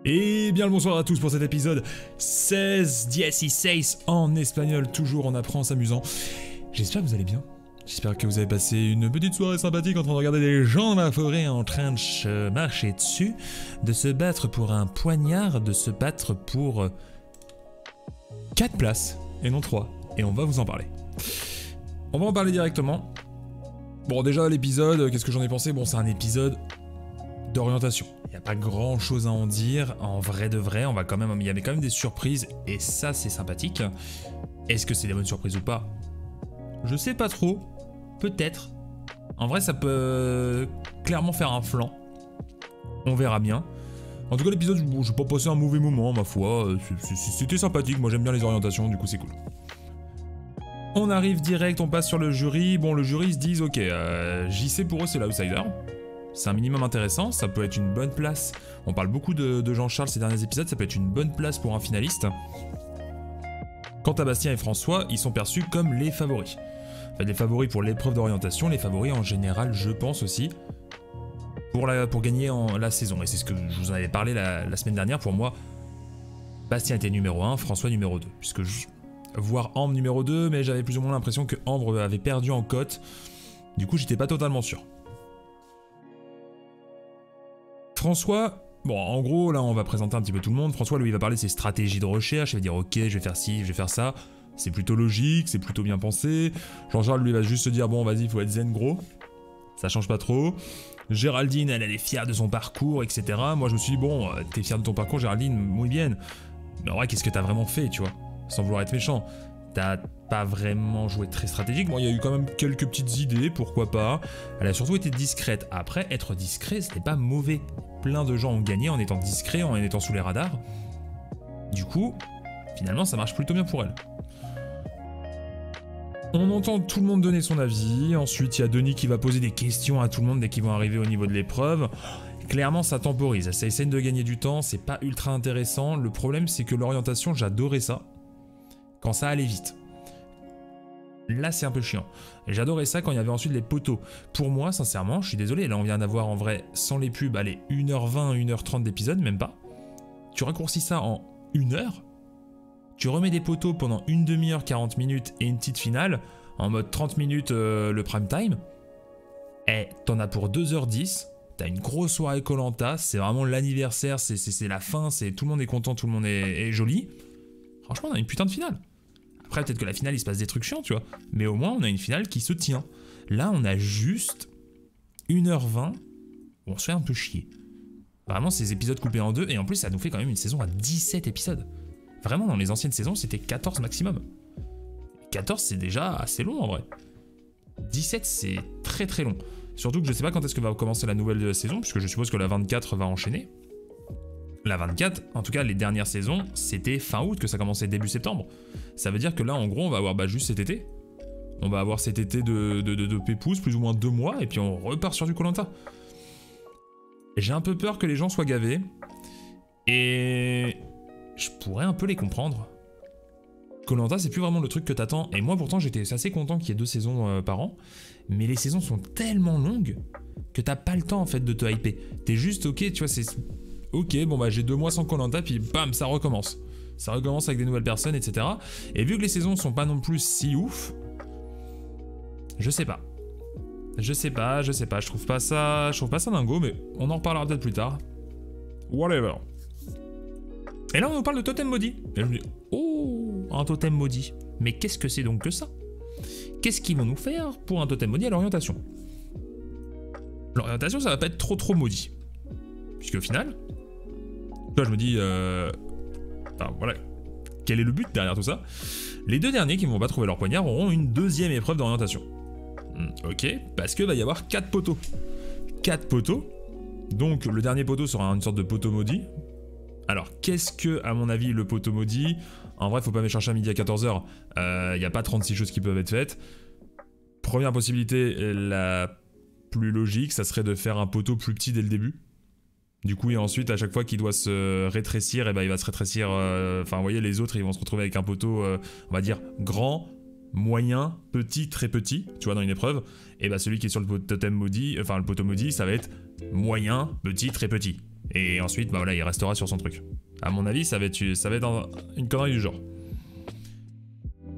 Et bien le bonsoir à tous pour cet épisode 16, 16 en espagnol, toujours on apprend en s'amusant. J'espère que vous allez bien, j'espère que vous avez passé une petite soirée sympathique en train de regarder des gens dans la forêt en train de se marcher dessus, de se battre pour un poignard, de se battre pour 4 places et non 3, et on va vous en parler. On va en parler directement. Bon déjà l'épisode, qu'est-ce que j'en ai pensé? Bon c'est un épisode d'orientation. Il n'y a pas grand chose à en dire, en vrai de vrai, il y avait quand même des surprises, et ça c'est sympathique. Est-ce que c'est des bonnes surprises ou pas? Je sais pas trop, peut-être. En vrai ça peut clairement faire un flanc, on verra bien. En tout cas l'épisode, je n'ai pas passé un mauvais moment ma foi, c'était sympathique, moi j'aime bien les orientations, du coup c'est cool. On arrive direct, on passe sur le jury, bon le jury ils se disent ok, JC pour eux c'est l'outsider. C'est un minimum intéressant, ça peut être une bonne place. On parle beaucoup de Jean-Charles ces derniers épisodes, ça peut être une bonne place pour un finaliste. Quant à Bastien et François, ils sont perçus comme les favoris. En fait, les favoris pour l'épreuve d'orientation, les favoris en général, je pense aussi, pour gagner la saison. Et c'est ce que je vous en avais parlé la semaine dernière. Pour moi, Bastien était numéro 1, François numéro 2. Puisque voir Ambre numéro 2, mais j'avais plus ou moins l'impression que Ambre avait perdu en cote. Du coup, j'étais pas totalement sûr. François, bon en gros là on va présenter un petit peu tout le monde. François lui il va parler de ses stratégies de recherche, il va dire ok je vais faire ci, je vais faire ça. C'est plutôt logique, c'est plutôt bien pensé. Jean-Charles lui va juste se dire bon vas-y il faut être zen gros. Ça change pas trop. Géraldine elle est fière de son parcours etc. Moi je me suis dit bon t'es fière de ton parcours Géraldine, muy bien. Mais en vrai qu'est-ce que t'as vraiment fait tu vois? Sans vouloir être méchant. T'as pas vraiment joué très stratégique. Bon, il y a eu quand même quelques petites idées, pourquoi pas. Elle a surtout été discrète. Après, être discret, c'était pas mauvais. Plein de gens ont gagné en étant discrets, en étant sous les radars. Du coup, finalement, ça marche plutôt bien pour elle. On entend tout le monde donner son avis. Ensuite, il y a Denis qui va poser des questions à tout le monde dès qu'ils vont arriver au niveau de l'épreuve. Clairement, ça temporise. Ça essaie de gagner du temps. C'est pas ultra intéressant. Le problème, c'est que l'orientation, j'adorais ça. Quand ça allait vite. Là c'est un peu chiant. J'adorais ça quand il y avait ensuite les poteaux. Pour moi sincèrement, je suis désolé, là on vient d'avoir en vrai sans les pubs, allez 1h20, 1h30 d'épisode, même pas. Tu raccourcis ça en 1 heure. Tu remets des poteaux pendant une demi-heure, 40 minutes et une petite finale, en mode 30 minutes le prime time. Et t'en as pour 2h10. T'as une grosse soirée Koh-Lanta, c'est vraiment l'anniversaire, c'est la fin, tout le monde est content, tout le monde est joli. Franchement on a une putain de finale. Après peut-être que la finale il se passe des trucs chiants tu vois. Mais au moins on a une finale qui se tient. Là on a juste 1h20 où on se fait un peu chier. Vraiment ces épisodes coupés en deux. Et en plus ça nous fait quand même une saison à 17 épisodes. Vraiment dans les anciennes saisons c'était 14 maximum. 14 c'est déjà assez long en vrai. 17 c'est très très long. Surtout que je sais pas quand est-ce que va commencer la nouvelle saison. Puisque je suppose que la 24 va enchaîner. La 24, en tout cas les dernières saisons, c'était fin août que ça commençait début septembre. Ça veut dire que là en gros on va avoir juste cet été. On va avoir cet été de pépouze, plus ou moins 2 mois, et puis on repart sur du Koh-Lanta. J'ai un peu peur que les gens soient gavés. Et je pourrais un peu les comprendre. Koh-Lanta c'est plus vraiment le truc que t'attends. Et moi pourtant j'étais assez content qu'il y ait 2 saisons par an. Mais les saisons sont tellement longues que t'as pas le temps en fait de te hyper. T'es juste ok, tu vois, c'est... Ok, bon bah j'ai 2 mois sans Koh-Lanta, puis bam, ça recommence. Ça recommence avec des nouvelles personnes, etc. Et vu que les saisons sont pas non plus si ouf, je sais pas. Je trouve pas ça dingo, mais on en reparlera peut-être plus tard. Whatever. Et là on nous parle de totem maudit. Et je me dis, oh, un totem maudit. Mais qu'est-ce que c'est donc que ça? Qu'est-ce qu'ils vont nous faire pour un totem maudit à l'orientation? L'orientation ça va pas être trop maudit. Puisque au final... Là, je me dis, enfin, voilà, quel est le but derrière tout ça? Les 2 derniers qui ne vont pas trouver leur poignard auront une 2e épreuve d'orientation. Ok, parce que va y avoir 4 poteaux. 4 poteaux. Donc le dernier poteau sera une sorte de poteau maudit. Alors qu'est-ce que, à mon avis, le poteau maudit? En vrai, faut pas me chercher à midi à 14h. Il n'y a pas 36 choses qui peuvent être faites. Première possibilité, la plus logique, ça serait de faire un poteau plus petit dès le début. Du coup, et ensuite, à chaque fois qu'il doit se rétrécir, et ben, il va se rétrécir. Enfin, vous voyez, les autres, ils vont se retrouver avec un poteau, on va dire, grand, moyen, petit, très petit, tu vois, dans une épreuve. Et ben, celui qui est sur le totem maudit, enfin, le poteau maudit, ça va être moyen, petit, très petit. Et ensuite, bah voilà, il restera sur son truc. À mon avis, ça va être une connerie du genre.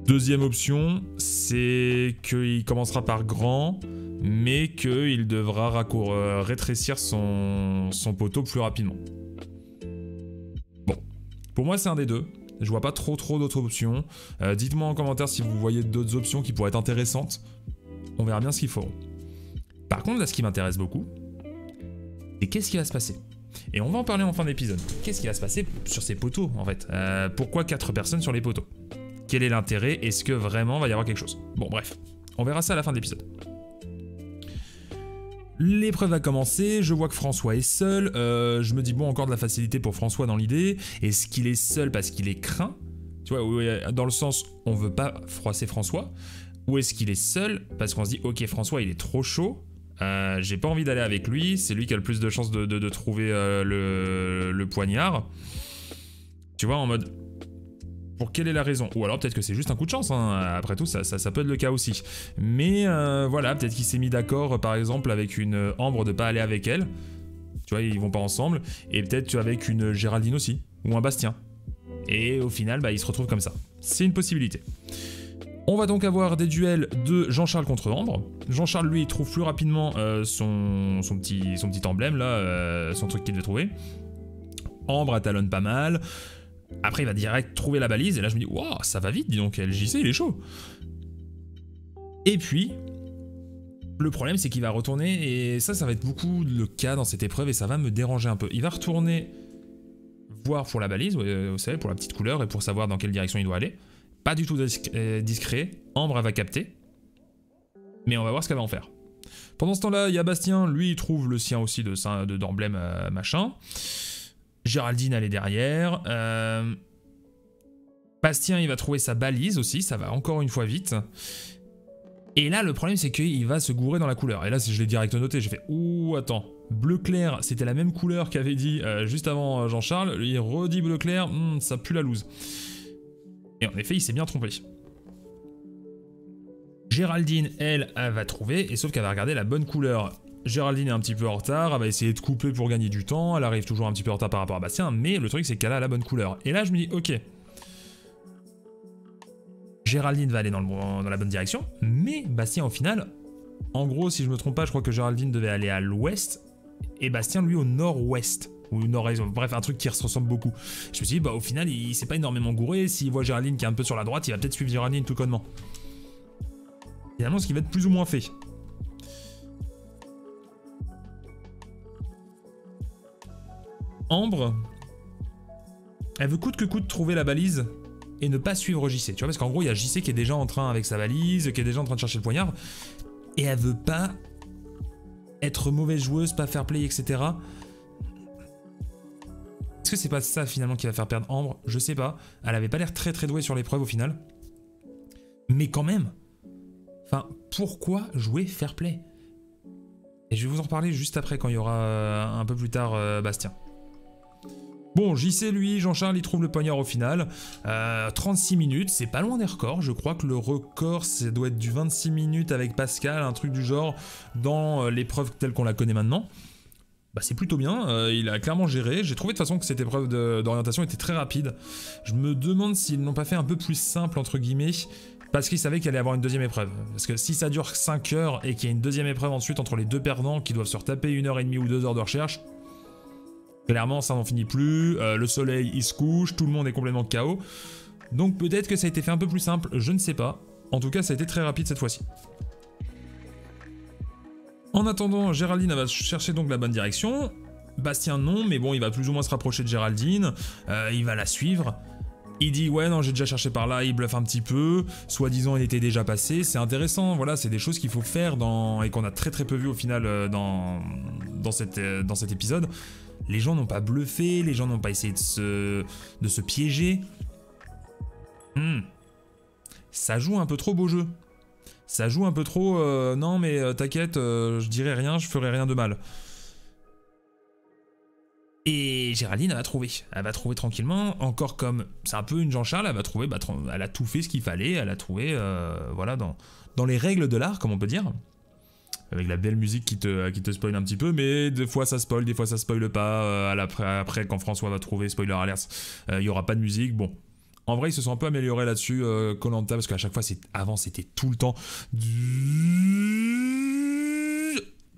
Deuxième option, c'est qu'il commencera par grand, mais qu'il devra rétrécir son poteau plus rapidement. Bon, pour moi c'est un des deux. Je vois pas trop d'autres options. Dites-moi en commentaire si vous voyez d'autres options qui pourraient être intéressantes. On verra bien ce qu'ils feront. Par contre, là, ce qui m'intéresse beaucoup, c'est qu'est-ce qui va se passer. Et on va en parler en fin d'épisode. Qu'est-ce qui va se passer sur ces poteaux, en fait? Pourquoi 4 personnes sur les poteaux? Quel est l'intérêt? Est-ce que vraiment va y avoir quelque chose? Bon, bref, on verra ça à la fin de l'épisode. L'épreuve va commencer, je vois que François est seul, je me dis bon, encore de la facilité pour François dans l'idée. Est-ce qu'il est seul parce qu'il est craint? Tu vois, dans le sens, on veut pas froisser François. Ou est-ce qu'il est seul parce qu'on se dit ok, François il est trop chaud, j'ai pas envie d'aller avec lui, c'est lui qui a le plus de chances de trouver le poignard. Tu vois, en mode... Pour quelle est la raison? Ou alors peut-être que c'est juste un coup de chance, hein. Après tout ça peut être le cas aussi. Mais voilà, peut-être qu'il s'est mis d'accord par exemple avec une Ambre de pas aller avec elle. Tu vois, ils vont pas ensemble. Et peut-être avec une Géraldine aussi, ou un Bastien. Et au final, bah, ils se retrouvent comme ça. C'est une possibilité. On va donc avoir des duels de Jean-Charles contre Ambre. Jean-Charles, lui, il trouve plus rapidement son petit emblème, là, son truc qu'il devait trouver. Ambre, elle talonne pas mal. Après, il va direct trouver la balise, et là, je me dis, waouh, ça va vite, dis donc, LJC, il est chaud. Et puis, le problème, c'est qu'il va retourner, et ça va être beaucoup le cas dans cette épreuve, et ça va me déranger un peu. Il va retourner voir pour la balise, vous savez, pour la petite couleur, et pour savoir dans quelle direction il doit aller. Pas du tout discret, Ambre, elle va capter, mais on va voir ce qu'elle va en faire. Pendant ce temps-là, il y a Bastien, lui, il trouve le sien aussi d'emblème machin. Géraldine, elle est derrière. Bastien, il va trouver sa balise aussi, ça va encore une fois vite. Et là, le problème, c'est qu'il va se gourer dans la couleur. Et là, je l'ai direct noté, j'ai fait « Ouh, attends, bleu clair, c'était la même couleur qu'avait dit juste avant Jean-Charles. Il redit bleu clair, ça pue la loose. » Et en effet, il s'est bien trompé. Géraldine, elle va trouver, et sauf qu'elle va regarder la bonne couleur. Géraldine est un petit peu en retard, elle va essayer de couper pour gagner du temps, elle arrive toujours un petit peu en retard par rapport à Bastien, mais le truc c'est qu'elle a la bonne couleur. Et là je me dis ok, Géraldine va aller dans la bonne direction, mais Bastien au final, en gros si je me trompe pas, je crois que Géraldine devait aller à l'ouest, et Bastien lui au nord-ouest, ou nord-est, bref un truc qui se ressemble beaucoup. Je me suis dit bah au final il s'est pas énormément gouré, s'il voit Géraldine qui est un peu sur la droite, il va peut-être suivre Géraldine tout connement. Finalement ce qui va être plus ou moins fait. Ambre, elle veut coûte que coûte trouver la balise et ne pas suivre JC, tu vois, parce qu'en gros il y a JC qui est déjà en train avec sa valise, qui est déjà en train de chercher le poignard, et elle veut pas être mauvaise joueuse, pas fair play, etc. Est-ce que c'est pas ça finalement qui va faire perdre Ambre? Je sais pas, elle avait pas l'air très douée sur l'épreuve au final, mais quand même, enfin pourquoi jouer fair play? Et je vais vous en reparler juste après quand il y aura un peu plus tard Bastien. Bon, JC, lui, Jean-Charles, il trouve le poignard au final. 36 minutes, c'est pas loin des records. Je crois que le record, ça doit être du 26 minutes avec Pascal, un truc du genre, dans l'épreuve telle qu'on la connaît maintenant. Bah, c'est plutôt bien, il a clairement géré. J'ai trouvé de toute façon que cette épreuve d'orientation était très rapide. Je me demande s'ils n'ont pas fait un peu plus simple, entre guillemets, parce qu'ils savaient qu'il allait y avoir une deuxième épreuve. Parce que si ça dure 5 heures et qu'il y a une deuxième épreuve ensuite entre les deux perdants qui doivent se retaper 1h30 ou 2 heures de recherche, clairement, ça n'en finit plus, le soleil il se couche, tout le monde est complètement KO. Donc peut-être que ça a été fait un peu plus simple, je ne sais pas. En tout cas, ça a été très rapide cette fois-ci. En attendant, Géraldine va chercher donc la bonne direction. Bastien non, mais bon, il va plus ou moins se rapprocher de Géraldine. Il va la suivre. Il dit ouais non j'ai déjà cherché par là, il bluffe un petit peu, soi-disant il était déjà passé, c'est intéressant, voilà, c'est des choses qu'il faut faire et qu'on a très peu vu au final dans cet épisode. Les gens n'ont pas bluffé, les gens n'ont pas essayé de se piéger. Ça joue un peu trop beau jeu. Ça joue un peu trop non mais t'inquiète, je dirai rien, je ferai rien de mal. Et Géraldine, elle va trouver tranquillement, encore comme, c'est un peu une Jean-Charles, elle va trouver, bah, elle a tout fait ce qu'il fallait, elle a trouvé, voilà, dans les règles de l'art, comme on peut dire. avec la belle musique qui te spoil un petit peu, mais des fois ça spoil, des fois ça spoil pas. Après, quand François va trouver, spoiler alert, il y aura pas de musique. Bon, en vrai, ils se sont un peu améliorés là-dessus, Koh-Lanta, parce qu'à chaque fois, avant, c'était tout le temps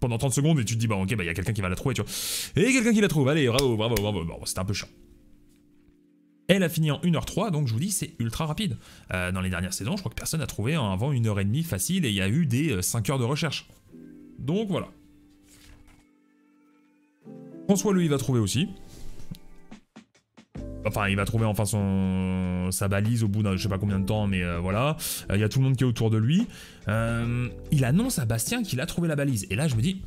pendant 30 secondes, et tu te dis, bah ok, bah il y a quelqu'un qui va la trouver, tu vois. Et quelqu'un qui la trouve, allez, bravo. Bon, c'était un peu chiant. Elle a fini en 1h03, donc je vous dis, c'est ultra rapide. Dans les dernières saisons, je crois que personne n'a trouvé avant 1h30 facile, et il y a eu des 5 heures de recherche. Donc voilà. François, lui, il va trouver aussi. Enfin, il va trouver enfin sa balise au bout d'un je sais pas combien de temps, mais voilà. Il y a tout le monde qui est autour de lui. Il annonce à Bastien qu'il a trouvé la balise. Et là, je me dis...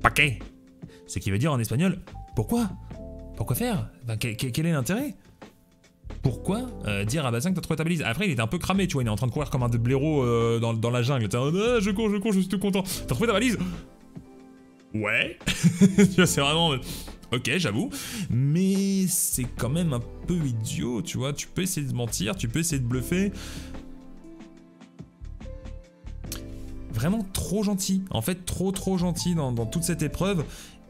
Paquet. Ce qui veut dire en espagnol, pourquoi? Pourquoi faire? Enfin, quel est l'intérêt? Pourquoi dire à Bastien que t'as trouvé ta balise? Après, il était un peu cramé, tu vois, il est en train de courir comme un blaireau dans la jungle. T'es en mode, ah, je cours, je suis tout content. T'as trouvé ta valise? Ouais. Tu vois, c'est vraiment... Ok, j'avoue. Mais c'est quand même un peu idiot, tu vois. Tu peux essayer de mentir, tu peux essayer de bluffer. Vraiment trop gentil. En fait, trop gentil dans toute cette épreuve.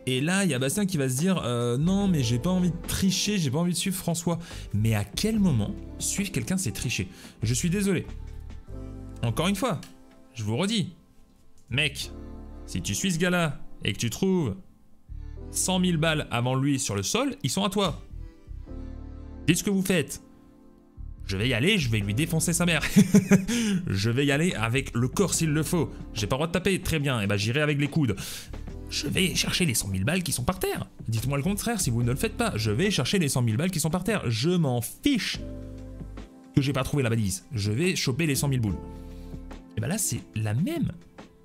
Et là, il y a Bastien qui va se dire non, mais j'ai pas envie de tricher, j'ai pas envie de suivre François. Mais à quel moment suivre quelqu'un, c'est tricher? Je suis désolé. Encore une fois, je vous redis. Mec, si tu suis ce gars-là et que tu trouves 100 000 balles avant lui sur le sol, ils sont à toi. Dites ce que vous faites. Je vais y aller, je vais lui défoncer sa mère. Je vais y aller avec le corps s'il le faut. J'ai pas le droit de taper, très bien, et bah j'irai avec les coudes. Je vais chercher les 100 000 balles qui sont par terre. Dites-moi le contraire si vous ne le faites pas. Je vais chercher les 100 000 balles qui sont par terre. Je m'en fiche que j'ai pas trouvé la balise. Je vais choper les 100 000 boules. Et bah là, c'est la même.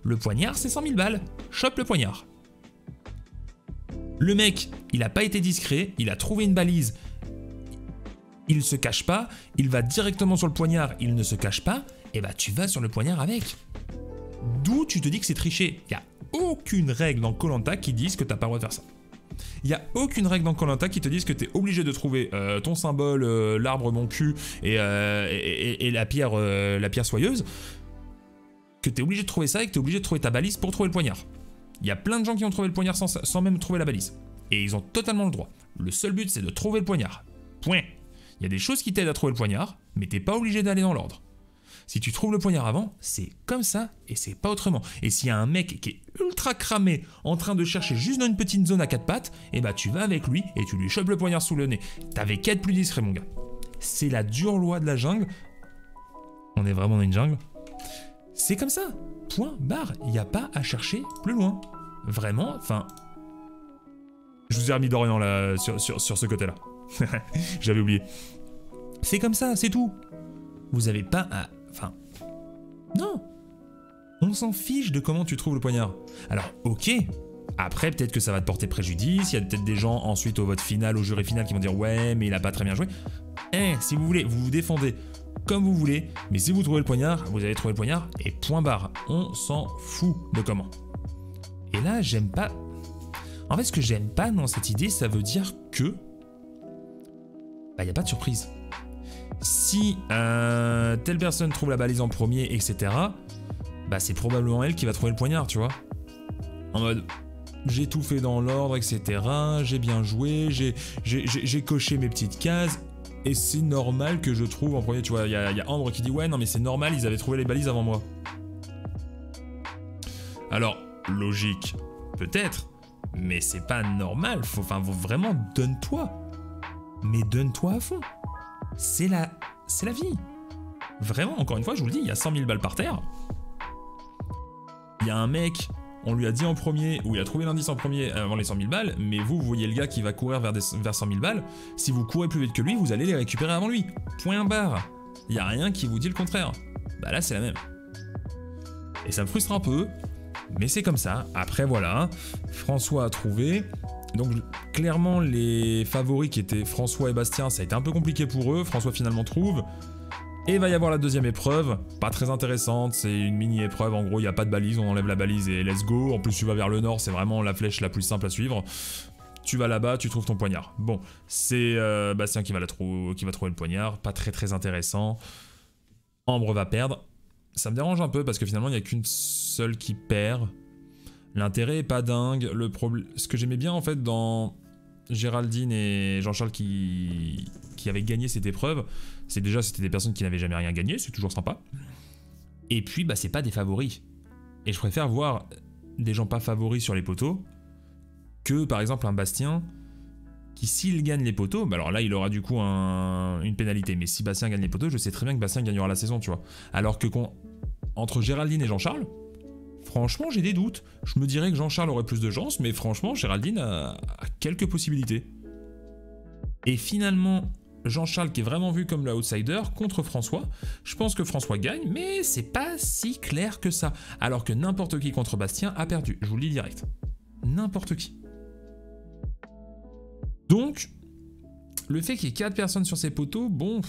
Le poignard, c'est 100 000 balles. Chope le poignard. Le mec, il a pas été discret. Il a trouvé une balise. Il se cache pas. Il va directement sur le poignard. Il ne se cache pas. Et bah, tu vas sur le poignard avec. D'où tu te dis que c'est triché. Il y a aucune règle dans Koh-Lanta qui dise que t'as pas le droit de faire ça. Il n'y a aucune règle dans Koh-Lanta qui te dise que t'es obligé de trouver ton symbole, l'arbre mon cul et la pierre soyeuse, que t'es obligé de trouver ça et que t'es obligé de trouver ta balise pour trouver le poignard. Il y a plein de gens qui ont trouvé le poignard sans même trouver la balise. Et ils ont totalement le droit. Le seul but, c'est de trouver le poignard. Point. Il y a des choses qui t'aident à trouver le poignard, mais t'es pas obligé d'aller dans l'ordre. Si tu trouves le poignard avant, c'est comme ça et c'est pas autrement. Et s'il y a un mec qui est ultra cramé en train de chercher juste dans une petite zone à 4 pattes, et bah tu vas avec lui et tu lui chopes le poignard sous le nez. T'avais qu'à être plus discret, mon gars. C'est la dure loi de la jungle. On est vraiment dans une jungle. C'est comme ça. Point, barre. Il n'y a pas à chercher plus loin. Vraiment, enfin... Je vous ai remis d'Orient là sur ce côté-là. J'avais oublié. C'est comme ça, c'est tout. Vous avez pas à... Enfin... Non. On s'en fiche de comment tu trouves le poignard. Alors, ok. Après, peut-être que ça va te porter préjudice. Il y a peut-être des gens ensuite au vote final, au jury final qui vont dire « Ouais, mais il a pas très bien joué. » Si vous voulez, vous vous défendez comme vous voulez. Mais si vous trouvez le poignard, vous allez trouver le poignard et point barre. On s'en fout de comment. Et là, j'aime pas... En fait, ce que j'aime pas dans cette idée, ça veut dire que... Bah, il n'y a pas de surprise. Si telle personne trouve la balise en premier, etc., bah c'est probablement elle qui va trouver le poignard, tu vois. En mode, j'ai tout fait dans l'ordre, etc., j'ai bien joué, j'ai coché mes petites cases, et c'est normal que je trouve en premier, tu vois. Il y a Ambre qui dit, ouais, non mais c'est normal, ils avaient trouvé les balises avant moi. Alors, logique, peut-être, mais c'est pas normal, enfin, vraiment, donne-toi. Mais donne-toi à fond. C'est la vie. Vraiment, encore une fois, je vous le dis, il y a 100 000 balles par terre. Il y a un mec, on lui a dit en premier, ou il a trouvé l'indice en premier avant les 100 000 balles, mais vous voyez le gars qui va courir vers 100 000 balles, si vous courez plus vite que lui, vous allez les récupérer avant lui. Point barre. Il n'y a rien qui vous dit le contraire. Bah là, c'est la même. Et ça me frustre un peu, mais c'est comme ça. Après, voilà, François a trouvé... Donc clairement les favoris qui étaient François et Bastien, ça a été un peu compliqué pour eux, François finalement trouve. Et il va y avoir la deuxième épreuve, pas très intéressante, c'est une mini épreuve, en gros il n'y a pas de balise, on enlève la balise et let's go. En plus tu vas vers le nord, c'est vraiment la flèche la plus simple à suivre. Tu vas là-bas, tu trouves ton poignard. Bon, c'est Bastien qui va trouver le poignard, pas très intéressant. Ambre va perdre. Ça me dérange un peu parce que finalement, il n'y a qu'une seule qui perd. L'intérêt est pas dingue. Ce que j'aimais bien en fait dans Géraldine et Jean-Charles qui avaient gagné cette épreuve, c'est que déjà c'était des personnes qui n'avaient jamais rien gagné, c'est toujours sympa. Et puis bah c'est pas des favoris. Et je préfère voir des gens pas favoris sur les poteaux que par exemple un Bastien qui s'il gagne les poteaux, bah alors là il aura du coup une pénalité. Mais si Bastien gagne les poteaux, je sais très bien que Bastien gagnera la saison, tu vois. Alors que entre Géraldine et Jean-Charles, franchement, j'ai des doutes. Je me dirais que Jean-Charles aurait plus de chance, mais franchement, Géraldine a quelques possibilités. Et finalement, Jean-Charles qui est vraiment vu comme l'outsider contre François, je pense que François gagne, mais c'est pas si clair que ça. Alors que n'importe qui contre Bastien a perdu, je vous le dis direct. N'importe qui. Donc, le fait qu'il y ait 4 personnes sur ces poteaux, bon...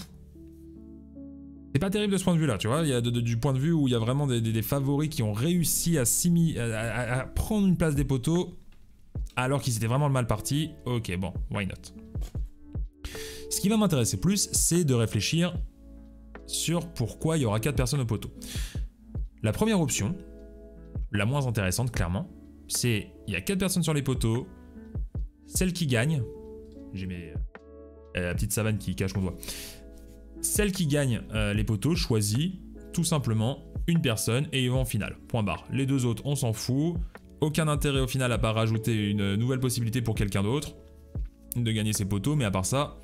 C'est pas terrible de ce point de vue-là, tu vois. Il y a du point de vue où il y a vraiment des favoris qui ont réussi à prendre une place des poteaux alors qu'ils étaient vraiment mal partis. Ok, bon, why not. Ce qui va m'intéresser plus, c'est de réfléchir sur pourquoi il y aura 4 personnes au poteau. La première option, la moins intéressante clairement, c'est il y a 4 personnes sur les poteaux, celle qui gagne, j'ai la petite savane qui cache mon doigt. Celle qui gagne les poteaux choisit tout simplement une personne et ils vont en finale. Point barre. Les deux autres, on s'en fout. Aucun intérêt au final à pas rajouter une nouvelle possibilité pour quelqu'un d'autre de gagner ses poteaux. Mais à part ça,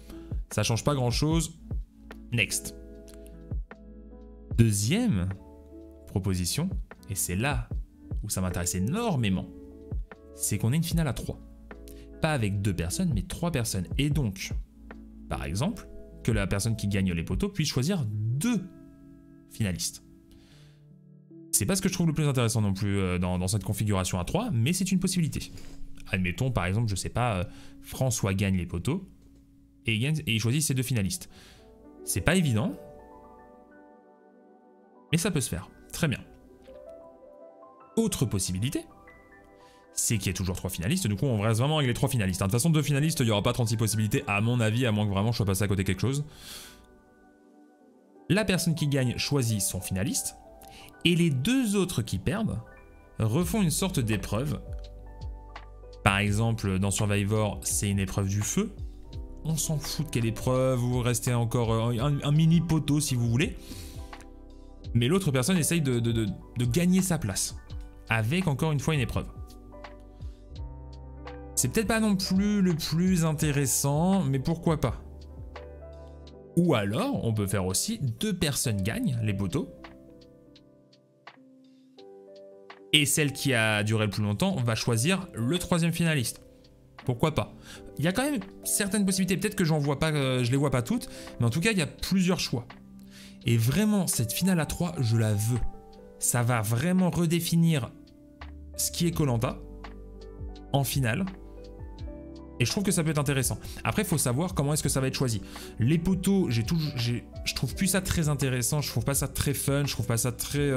ça change pas grand chose. Next. Deuxième proposition, et c'est là où ça m'intéresse énormément, c'est qu'on ait une finale à 3. Pas avec 2 personnes, mais 3 personnes. Et donc, par exemple, que la personne qui gagne les poteaux puisse choisir 2 finalistes. C'est pas ce que je trouve le plus intéressant non plus dans cette configuration à 3, mais c'est une possibilité. Admettons par exemple, je sais pas, François gagne les poteaux et il choisit ses 2 finalistes. C'est pas évident, mais ça peut se faire. Très bien. Autre possibilité, c'est qu'il y ait toujours 3 finalistes. Du coup, on reste vraiment avec les 3 finalistes. De toute façon, 2 finalistes, il n'y aura pas 36 possibilités, à mon avis, à moins que vraiment je sois passé à côté de quelque chose. La personne qui gagne choisit son finaliste, et les 2 autres qui perdent refont une sorte d'épreuve. Par exemple, dans Survivor, c'est une épreuve du feu. On s'en fout de quelle épreuve, vous restez encore un mini poteau si vous voulez. Mais l'autre personne essaye de gagner sa place, avec encore une fois une épreuve. C'est peut-être pas non plus le plus intéressant, mais pourquoi pas. Ou alors, on peut faire aussi 2 personnes gagnent les poteaux. Et celle qui a duré le plus longtemps va choisir le 3e finaliste. Pourquoi pas? Il y a quand même certaines possibilités, peut-être que je les vois pas toutes, mais en tout cas, il y a plusieurs choix. Et vraiment, cette finale à 3, je la veux. Ça va vraiment redéfinir ce qui est Koh-Lanta en finale. Et je trouve que ça peut être intéressant. Après, il faut savoir comment est-ce que ça va être choisi. Les poteaux, je trouve plus ça très intéressant, je trouve pas ça très fun, je trouve pas ça très...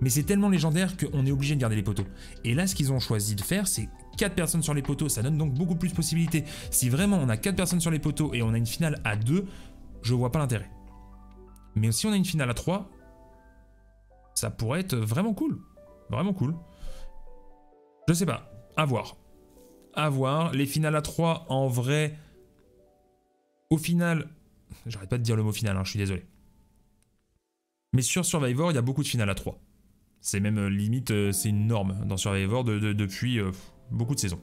Mais c'est tellement légendaire qu'on est obligé de garder les poteaux. Et là, ce qu'ils ont choisi de faire, c'est 4 personnes sur les poteaux, ça donne donc beaucoup plus de possibilités. Si vraiment on a 4 personnes sur les poteaux et on a une finale à 2, je vois pas l'intérêt. Mais si on a une finale à 3, ça pourrait être vraiment cool. Vraiment cool. Je sais pas, à voir. À voir, les finales à 3 en vrai, au final, j'arrête pas de dire le mot final, hein, je suis désolé. Mais sur Survivor, il y a beaucoup de finales à 3. C'est même limite, c'est une norme dans Survivor depuis beaucoup de saisons.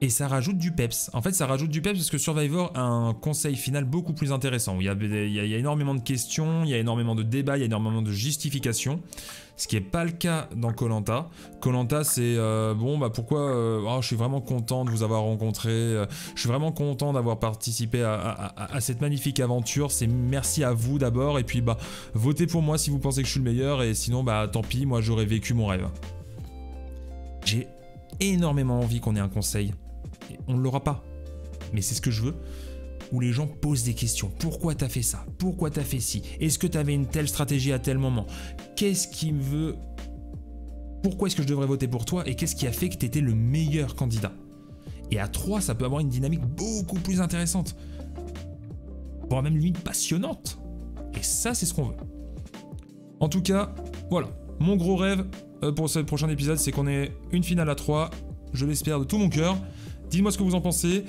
Et ça rajoute du peps. En fait, ça rajoute du peps parce que Survivor a un conseil final beaucoup plus intéressant. Où il y a énormément de questions, il y a énormément de débats, il y a énormément de justifications. Ce qui n'est pas le cas dans Koh-Lanta. Koh-Lanta, c'est bon, bah pourquoi je suis vraiment content de vous avoir rencontré. Je suis vraiment content d'avoir participé à cette magnifique aventure. C'est merci à vous d'abord. Et puis, bah, votez pour moi si vous pensez que je suis le meilleur. Et sinon, bah, tant pis, moi, j'aurais vécu mon rêve. J'ai énormément envie qu'on ait un conseil. On ne l'aura pas, mais c'est ce que je veux, où les gens posent des questions. Pourquoi t'as fait ça? Pourquoi t'as fait ci? Est-ce que t'avais une telle stratégie à tel moment? Qu'est-ce qui veut... Pourquoi est-ce que je devrais voter pour toi? Et qu'est-ce qui a fait que t'étais le meilleur candidat? Et à 3, ça peut avoir une dynamique beaucoup plus intéressante, voire même limite passionnante. Et ça, c'est ce qu'on veut. En tout cas, voilà. Mon gros rêve pour ce prochain épisode, c'est qu'on ait une finale à 3. Je l'espère de tout mon cœur. Dites-moi ce que vous en pensez.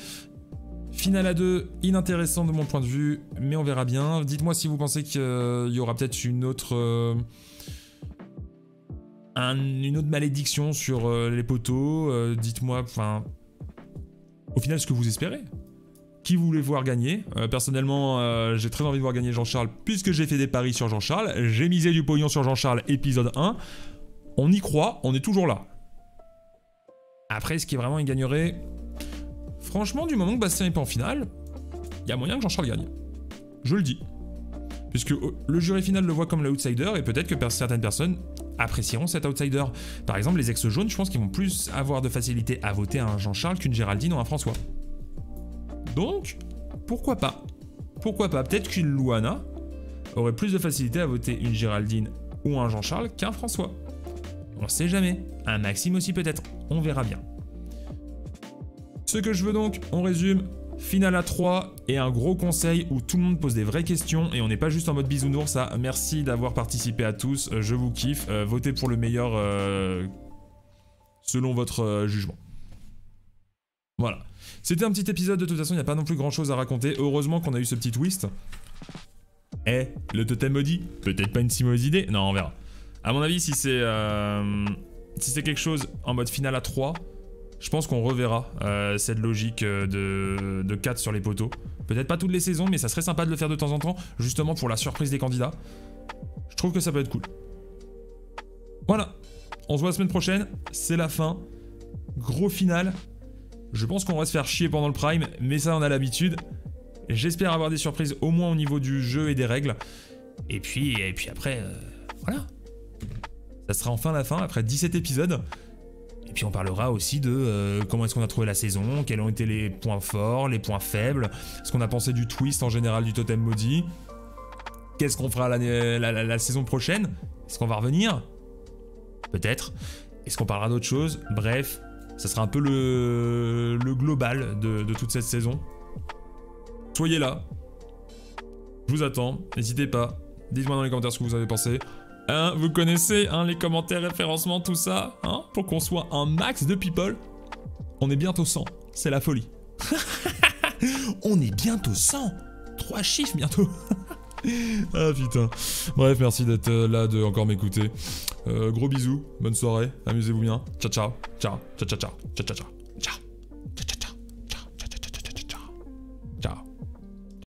Finale à 2, inintéressant de mon point de vue, mais on verra bien. Dites-moi si vous pensez qu'il y aura peut-être une autre malédiction sur les poteaux. Dites-moi, enfin, au final, ce que vous espérez. Qui vous voulez voir gagner. Personnellement, j'ai très envie de voir gagner Jean-Charles, puisque j'ai fait des paris sur Jean-Charles. J'ai misé du pognon sur Jean-Charles, épisode 1. On y croit, on est toujours là. Après, est-ce qu'il vraiment il gagnerait? Franchement, du moment que Bastien n'est pas en finale, il y a moyen que Jean-Charles gagne. Je le dis. Puisque le jury final le voit comme l'outsider, et peut-être que certaines personnes apprécieront cet outsider. Par exemple, les ex-jaunes, je pense qu'ils vont plus avoir de facilité à voter un Jean-Charles qu'une Géraldine ou un François. Donc, pourquoi pas? Pourquoi pas? Peut-être qu'une Louana aurait plus de facilité à voter une Géraldine ou un Jean-Charles qu'un François. On sait jamais. Un Maxime aussi peut-être. On verra bien. Ce que je veux donc, on résume, finale à 3 et un gros conseil où tout le monde pose des vraies questions et on n'est pas juste en mode bisounours. Merci d'avoir participé à tous, je vous kiffe. Votez pour le meilleur selon votre jugement. Voilà. C'était un petit épisode, de toute façon, il n'y a pas non plus grand chose à raconter. Heureusement qu'on a eu ce petit twist. Le totem maudit? Peut-être pas une si mauvaise idée? Non, on verra. À mon avis, si c'est quelque chose en mode finale à 3, je pense qu'on reverra cette logique de 4 sur les poteaux. Peut-être pas toutes les saisons, mais ça serait sympa de le faire de temps en temps, justement pour la surprise des candidats. Je trouve que ça peut être cool. Voilà. On se voit la semaine prochaine. C'est la fin. Gros final. Je pense qu'on va se faire chier pendant le prime, mais ça on a l'habitude. J'espère avoir des surprises au moins au niveau du jeu et des règles. Et puis après, voilà. Ça sera enfin la fin, après 17 épisodes. Et puis on parlera aussi de comment est-ce qu'on a trouvé la saison, quels ont été les points forts, les points faibles, ce qu'on a pensé du twist en général du totem maudit. Qu'est-ce qu'on fera la saison prochaine? Est-ce qu'on va revenir? Peut-être. Est-ce qu'on parlera d'autre chose? Bref. Ça sera un peu le global de toute cette saison. Soyez là. Je vous attends. N'hésitez pas. Dites-moi dans les commentaires ce que vous avez pensé. Vous connaissez les commentaires, référencement, tout ça, pour qu'on soit un max de people. On est bientôt 100. C'est la folie. On est bientôt 100. 3 chiffres bientôt. Ah putain. Bref, merci d'être là, de encore m'écouter. Gros bisous, bonne soirée, amusez-vous bien. Ciao ciao, ciao, ciao ciao ciao, ciao ciao ciao.